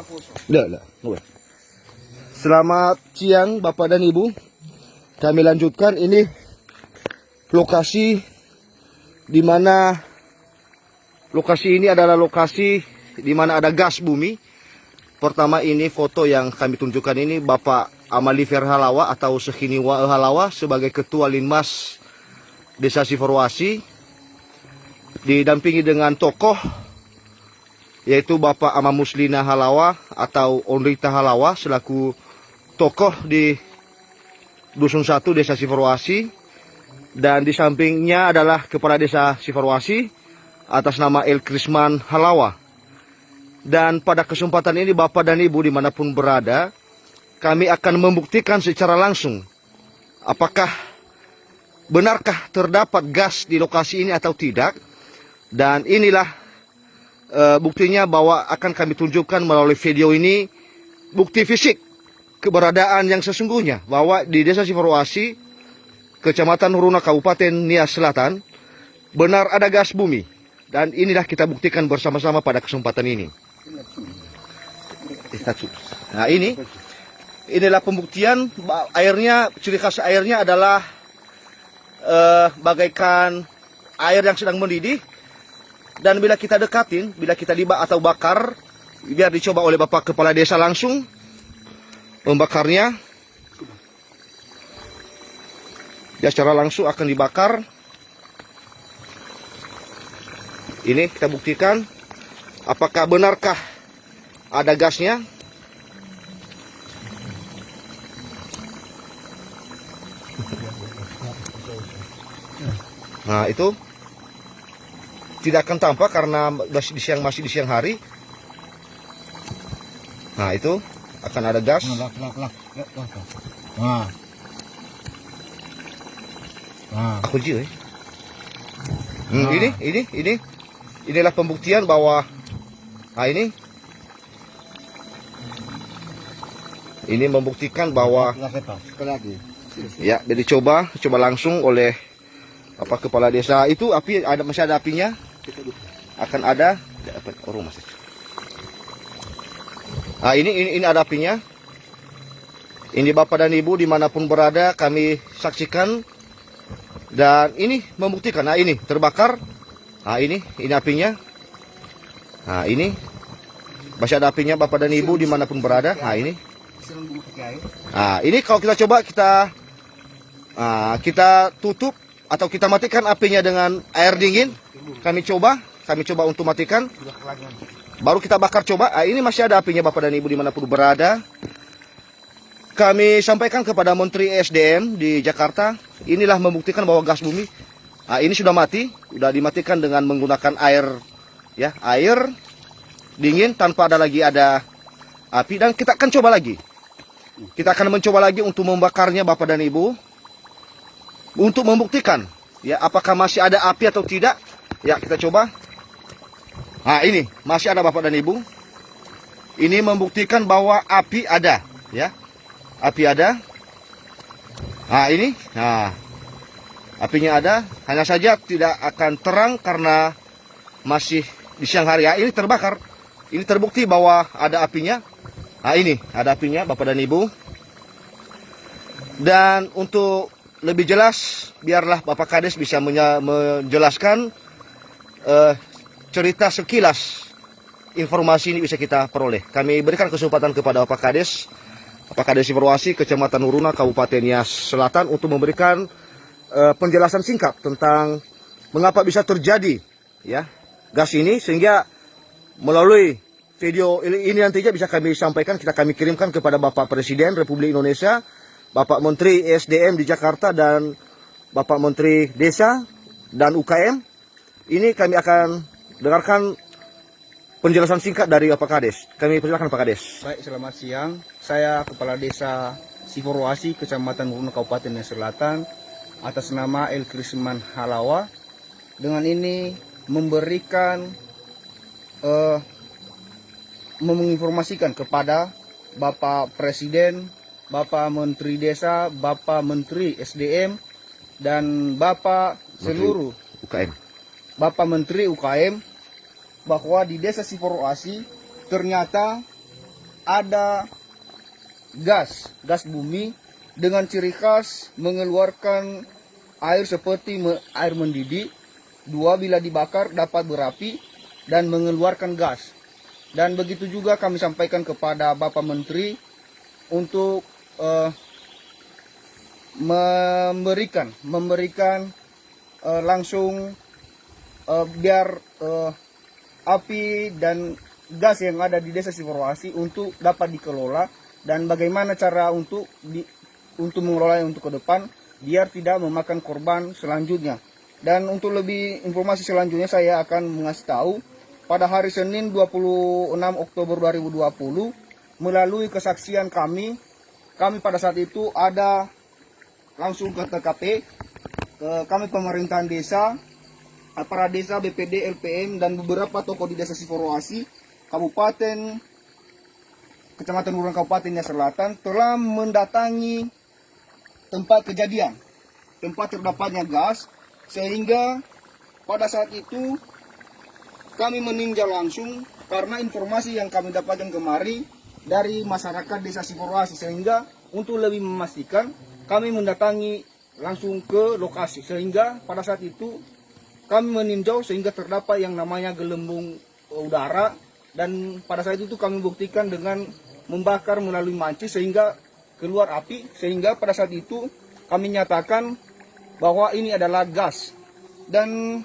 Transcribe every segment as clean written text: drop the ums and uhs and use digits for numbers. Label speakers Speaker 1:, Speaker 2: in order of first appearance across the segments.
Speaker 1: Enggak. Selamat siang Bapak dan Ibu. Kami lanjutkan ini lokasi di mana lokasi ini adalah lokasi di mana ada gas bumi. Pertama ini foto yang kami tunjukkan ini Bapak Amalifer Halawa atau Sekiniwa Halawa sebagai Ketua Linmas Desa Siforwasi, didampingi dengan tokoh yaitu Bapak Ama Muslina Halawa atau Onrita Halawa selaku tokoh di Dusun 1 Desa Siforwasi, dan di sampingnya adalah Kepala Desa Siforwasi atas nama El Krisman Halawa. Dan pada kesempatan ini Bapak dan Ibu dimanapun berada, kami akan membuktikan secara langsung apakah benarkah terdapat gas di lokasi ini atau tidak. Dan inilah buktinya bahwa akan kami tunjukkan melalui video ini bukti fisik keberadaan yang sesungguhnya bahwa di Desa Siforwasi, Kecamatan Huruna, Kabupaten Nias Selatan benar ada gas bumi, dan inilah kita buktikan bersama-sama pada kesempatan ini. Nah inilah pembuktian airnya. Ciri khas airnya adalah bagaikan air yang sedang mendidih. Dan bila kita dekatin, bila kita libak atau bakar, biar dicoba oleh Bapak Kepala Desa langsung membakarnya. Ya, secara langsung akan dibakar. Ini kita buktikan apakah benarkah ada gasnya. Nah, itu tidak akan tampak karena masih di siang hari. Nah, itu akan ada gas. Aku jiwa. Inilah pembuktian bahwa ini membuktikan bahwa ya, jadi coba langsung oleh Kepala Desa itu api masih ada apinya. Akan ada rumah. Nah, ini ada apinya. Ini Bapak dan Ibu dimanapun berada kami saksikan, dan ini membuktikan. Nah, ini terbakar. Nah, ini apinya. Nah, ini masih ada apinya Bapak dan Ibu dimanapun berada. Nah, ini kalau kita coba kita tutup atau kita matikan apinya dengan air dingin. Kami coba untuk matikan. Baru kita bakar coba. Ini masih ada apinya Bapak dan Ibu dimanapun berada. Kami sampaikan kepada Menteri SDM di Jakarta. Inilah membuktikan bahwa gas bumi ini sudah mati. Sudah dimatikan dengan menggunakan air dingin tanpa ada api. Dan kita akan coba lagi. Kita akan mencoba lagi untuk membakarnya Bapak dan Ibu. Untuk membuktikan ya apakah masih ada api atau tidak. Ya, kita coba. Nah, ini masih ada Bapak dan Ibu. Ini membuktikan bahwa api ada, ya. Api ada. Nah, ini. Nah, apinya ada. Hanya saja tidak akan terang karena masih di siang hari. Ya, ini terbakar. Ini terbukti bahwa ada apinya. Nah, ini ada apinya Bapak dan Ibu. Dan untuk lebih jelas, biarlah Bapak Kades bisa menjelaskan cerita sekilas informasi ini bisa kita peroleh. Kami berikan kesempatan kepada Bapak Kades Siforwasi, Kecamatan Huruna, Kabupaten Nias Selatan untuk memberikan penjelasan singkat tentang mengapa bisa terjadi ya gas ini, sehingga melalui video ini nantinya bisa kami sampaikan, kami kirimkan kepada Bapak Presiden Republik Indonesia, Bapak Menteri SDM di Jakarta, dan Bapak Menteri Desa dan UKM. Ini kami akan dengarkan penjelasan singkat dari Bapak Kades. Kami persilakan Pak Kades.
Speaker 2: Baik, selamat siang. Saya Kepala Desa Siforwasi, Kecamatan Huruna, Kabupaten Nias Selatan, atas nama El Krisman Halawa. Dengan ini memberikan menginformasikan kepada Bapak Presiden, Bapak Menteri Desa, Bapak Menteri SDM, dan Bapak seluruh
Speaker 1: UKM.
Speaker 2: Bapak Menteri UKM bahwa di Desa Siforwasi ternyata ada gas bumi dengan ciri khas mengeluarkan air seperti air mendidih. Dua, bila dibakar dapat berapi dan mengeluarkan gas. Dan begitu juga kami sampaikan kepada Bapak Menteri untuk memberikan langsung biar api dan gas yang ada di Desa Siforowasi untuk dapat dikelola, dan bagaimana cara untuk mengelolanya untuk ke depan biar tidak memakan korban selanjutnya. Dan untuk lebih informasi selanjutnya saya akan mengasih tahu pada hari Senin 26 Oktober 2020 melalui kesaksian kami pada saat itu ada langsung ke TKP, kami pemerintahan desa, para desa, BPD, LPM, dan beberapa tokoh di Desa Siforowasi, Kabupaten, Kecamatan Wuran Kabupaten Selatan telah mendatangi tempat kejadian, tempat terdapatnya gas, sehingga pada saat itu kami meninjau langsung karena informasi yang kami dapatkan kemarin dari masyarakat Desa Siforowasi, sehingga untuk lebih memastikan kami mendatangi langsung ke lokasi, sehingga pada saat itu kami meninjau sehingga terdapat yang namanya gelembung udara, dan pada saat itu kami buktikan dengan membakar melalui mancis sehingga keluar api, sehingga pada saat itu kami nyatakan bahwa ini adalah gas. Dan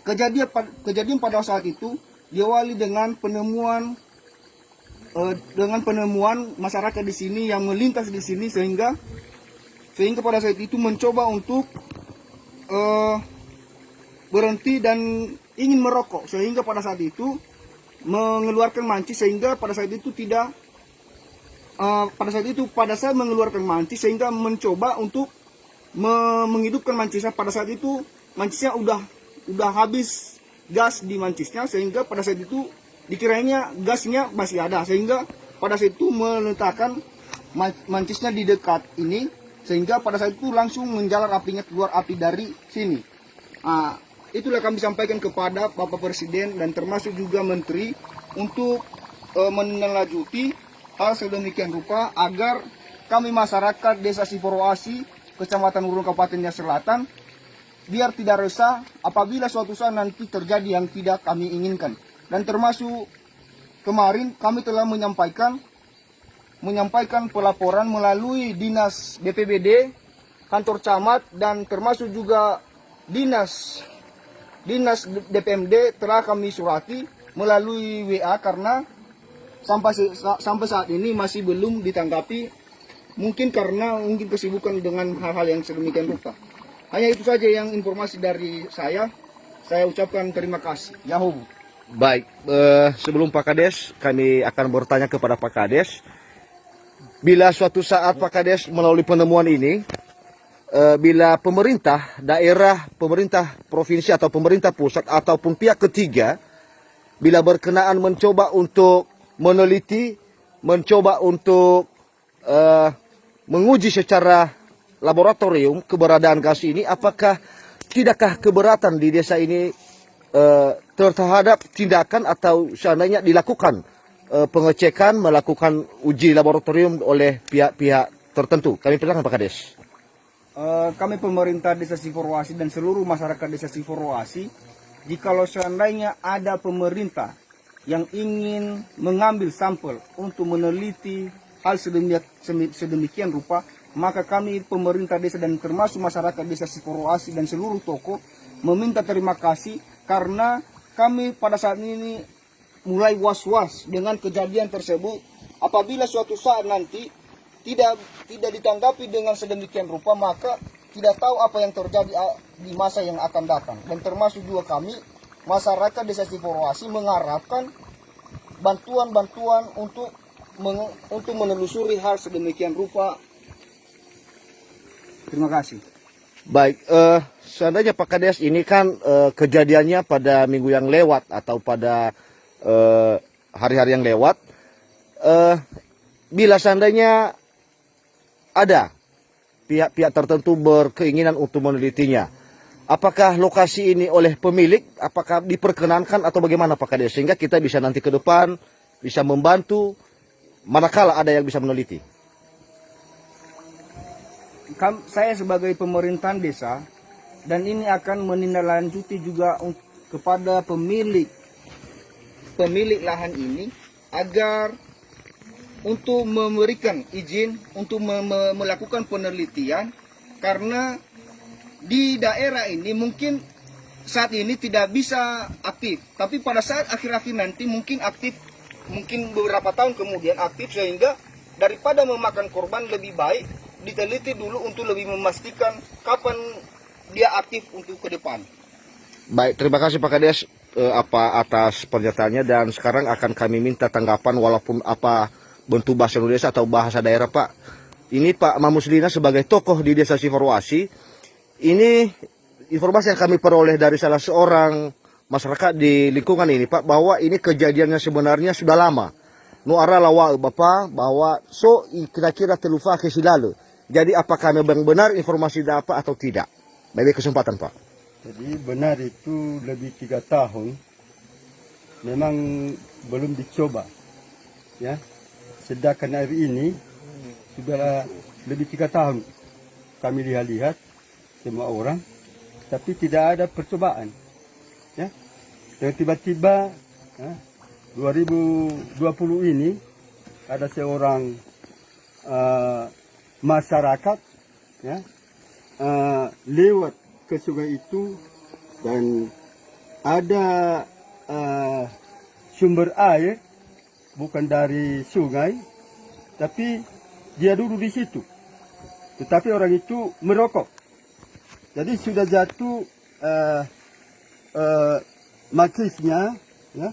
Speaker 2: kejadian pada saat itu diawali dengan penemuan masyarakat di sini yang melintas di sini, sehingga pada saat itu mencoba untuk berhenti dan ingin merokok, sehingga pada saat itu mengeluarkan mancis, sehingga pada saat itu pada saat mengeluarkan mancis sehingga mencoba untuk menghidupkan mancisnya. Pada saat itu mancisnya udah habis gas di mancisnya, sehingga pada saat itu dikiranya gasnya masih ada, sehingga pada saat itu meletakkan mancisnya di dekat ini, sehingga pada saat itu langsung menjalar apinya, keluar api dari sini. Itulah kami sampaikan kepada Bapak Presiden dan termasuk juga Menteri untuk menindaklanjuti hal sedemikian rupa agar kami masyarakat Desa Siforowasi, Kecamatan Wuran Kabupaten Selatan, biar tidak resah apabila suatu saat nanti terjadi yang tidak kami inginkan. Dan termasuk kemarin kami telah menyampaikan pelaporan melalui Dinas BPBD, kantor camat, dan termasuk juga Dinas DPMD telah kami surati melalui WA karena sampai saat ini masih belum ditanggapi, mungkin karena kesibukan dengan hal-hal yang sedemikian rupa. Hanya itu saja yang informasi dari saya ucapkan terima kasih. Yahoo.
Speaker 1: Baik, sebelum Pak Kades, kami akan bertanya kepada Pak Kades. Bila suatu saat Pak Kades melalui penemuan ini, bila pemerintah daerah, pemerintah provinsi atau pemerintah pusat ataupun pihak ketiga, bila berkenaan mencoba untuk meneliti, mencoba untuk menguji secara laboratorium keberadaan gas ini, tidakkah keberatan di desa ini terhadap tindakan atau seandainya dilakukan pengecekan, melakukan uji laboratorium oleh pihak-pihak tertentu? Kami persilakan Pak Kades.
Speaker 2: Kami pemerintah Desa Siforowasi dan seluruh masyarakat Desa Siforowasi, jikalau seandainya ada pemerintah yang ingin mengambil sampel untuk meneliti hal sedemikian rupa, maka kami pemerintah desa dan termasuk masyarakat Desa Siforowasi dan seluruh tokoh meminta terima kasih, karena kami pada saat ini mulai was-was dengan kejadian tersebut. Apabila suatu saat nanti tidak ditanggapi dengan sedemikian rupa, maka tidak tahu apa yang terjadi di masa yang akan datang. Dan termasuk juga kami masyarakat Desa Siforowasi mengharapkan bantuan-bantuan untuk menelusuri hal sedemikian rupa. Terima kasih.
Speaker 1: Baik, seandainya Pak Kades, ini kan kejadiannya pada minggu yang lewat atau pada hari-hari yang lewat. Bila seandainya ada pihak-pihak tertentu berkeinginan untuk menelitinya, apakah lokasi ini oleh pemilik, apakah diperkenankan atau bagaimana Pak Kades, sehingga kita bisa nanti ke depan bisa membantu manakala ada yang bisa meneliti.
Speaker 2: Saya sebagai pemerintahan desa dan ini akan menindaklanjuti juga kepada pemilik lahan ini agar untuk memberikan izin untuk melakukan penelitian, karena di daerah ini mungkin saat ini tidak bisa aktif, tapi pada saat akhir-akhir nanti mungkin aktif, mungkin beberapa tahun kemudian aktif, sehingga daripada memakan korban lebih baik diteliti dulu untuk lebih memastikan kapan dia aktif untuk ke depan.
Speaker 1: Baik, terima kasih Pak Kades atas pernyataannya, dan sekarang akan kami minta tanggapan walaupun apa bentuk bahasa Indonesia atau bahasa daerah Pak. Ini Pak Mamuslina sebagai tokoh di Desa Siforowasi, ini informasi yang kami peroleh dari salah seorang masyarakat di lingkungan ini Pak, bahwa ini kejadiannya sebenarnya sudah lama. Nu ara lawa Bapak bahwa so kira-kira telufa ke silalu. Jadi apakah memang benar informasi dapat atau tidak? Bagi kesempatan Pak.
Speaker 3: Jadi benar itu lebih 3 tahun memang belum dicoba, ya. Sedangkan hari ini sudah lebih 3 tahun kami lihat semua orang, tapi tidak ada percobaan, ya. Dan tiba-tiba, ya, 2020 ini ada seorang masyarakat, ya, lewat ke sungai itu dan ada sumber air bukan dari sungai, tapi dia duduk di situ. Tetapi orang itu merokok. Jadi sudah jatuh macisnya, ya,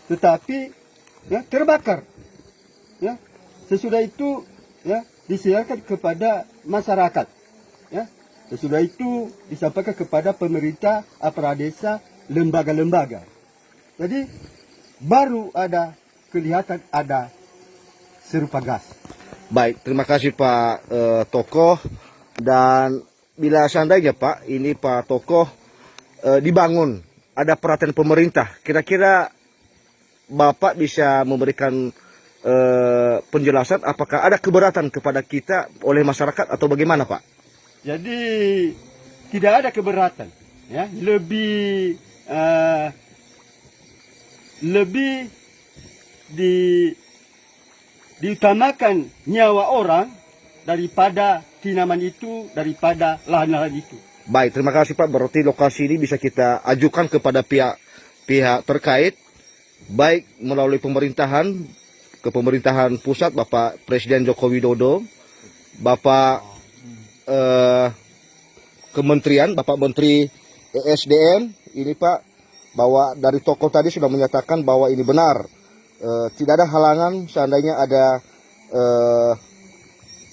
Speaker 3: tetapi ya, terbakar. Ya. Sesudah itu ya, disiarkan kepada masyarakat. Ya. Sesudah itu disampaikan kepada pemerintah, aparat desa, lembaga-lembaga. Jadi baru ada kelihatan ada serupa gas.
Speaker 1: Baik, terima kasih Pak Tokoh. Dan bila seandainya Pak, ini Pak Tokoh dibangun, ada perhatian pemerintah, kira-kira Bapak bisa memberikan penjelasan apakah ada keberatan kepada kita oleh masyarakat atau bagaimana Pak?
Speaker 3: Jadi tidak ada keberatan, ya. Lebih diutamakan nyawa orang daripada tanaman itu, daripada lahan-lahan itu.
Speaker 1: Baik, terima kasih Pak. Berarti lokasi ini bisa kita ajukan kepada pihak terkait, baik melalui pemerintahan, ke pemerintahan pusat Bapak Presiden Joko Widodo, Bapak Kementerian, Bapak Menteri ESDM, ini Pak, bahwa dari tokoh tadi sudah menyatakan bahwa ini benar. Tidak ada halangan seandainya ada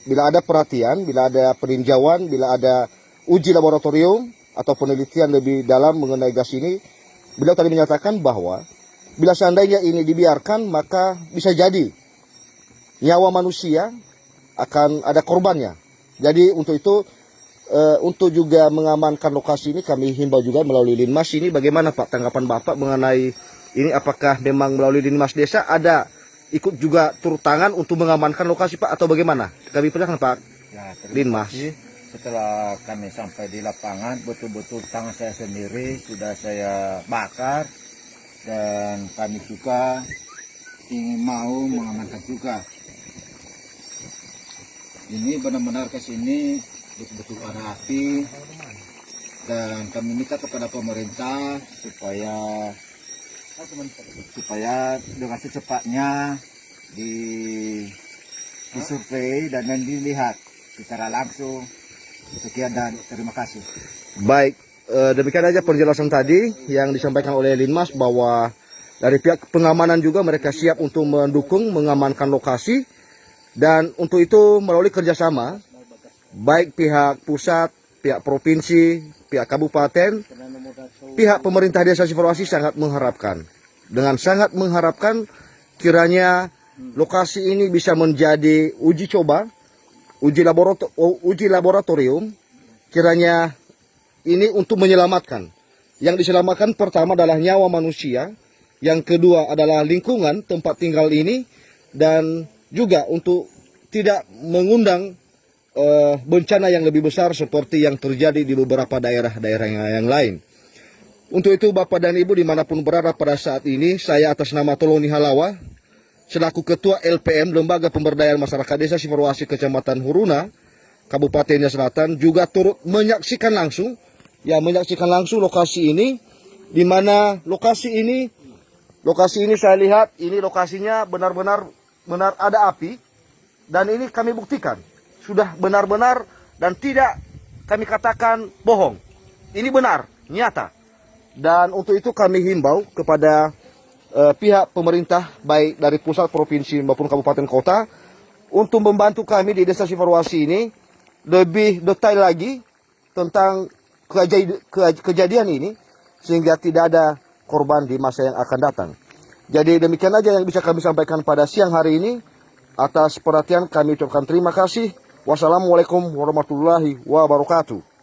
Speaker 1: bila ada perhatian, bila ada peninjauan, bila ada uji laboratorium atau penelitian lebih dalam mengenai gas ini. Beliau tadi menyatakan bahwa bila seandainya ini dibiarkan maka bisa jadi nyawa manusia akan ada korbannya. Jadi untuk itu untuk juga mengamankan lokasi ini kami himbau juga melalui Linmas ini. Bagaimana Pak tanggapan Bapak mengenai ini, apakah memang melalui Linmas Desa ada ikut juga turut tangan untuk mengamankan lokasi Pak atau bagaimana? Kami persilakan Pak
Speaker 4: Ya,
Speaker 1: Linmas.
Speaker 4: setelah kami sampai di lapangan, betul-betul tangan saya sendiri sudah saya bakar, dan kami juga ingin mau mengamankan juga. Ini benar-benar ke sini betul-betul ada api, dan kami minta kepada pemerintah supaya dengan secepatnya disurvei dan dilihat secara langsung. Sekian dan terima kasih.
Speaker 1: Baik, demikian aja penjelasan tadi yang disampaikan oleh Linmas, bahwa dari pihak pengamanan juga mereka siap untuk mendukung mengamankan lokasi, dan untuk itu melalui kerjasama baik pihak pusat, pihak provinsi, pihak kabupaten, pihak pemerintah Desa Siforowasi sangat mengharapkan, kiranya lokasi ini bisa menjadi uji coba, uji laboratorium, kiranya ini untuk menyelamatkan. Yang diselamatkan pertama adalah nyawa manusia, yang kedua adalah lingkungan tempat tinggal ini, dan juga untuk tidak mengundang bencana yang lebih besar seperti yang terjadi di beberapa daerah-daerah yang lain. Untuk itu Bapak dan Ibu dimanapun berada pada saat ini, saya atas nama Toloni Halawa, selaku Ketua LPM Lembaga Pemberdayaan Masyarakat Desa Siforowasi Kecamatan Huruna, Kabupaten Nias Selatan, juga turut menyaksikan langsung lokasi ini, di mana lokasi ini saya lihat ini lokasinya benar-benar ada api, dan ini kami buktikan sudah benar-benar dan tidak kami katakan bohong. Ini benar, nyata. Dan untuk itu kami himbau kepada pihak pemerintah baik dari pusat, provinsi maupun kabupaten kota untuk membantu kami di Desa Siforowasi ini lebih detail lagi tentang kejadian ini sehingga tidak ada korban di masa yang akan datang. Jadi demikian aja yang bisa kami sampaikan pada siang hari ini. Atas perhatian kami ucapkan terima kasih. Wassalamualaikum warahmatullahi wabarakatuh.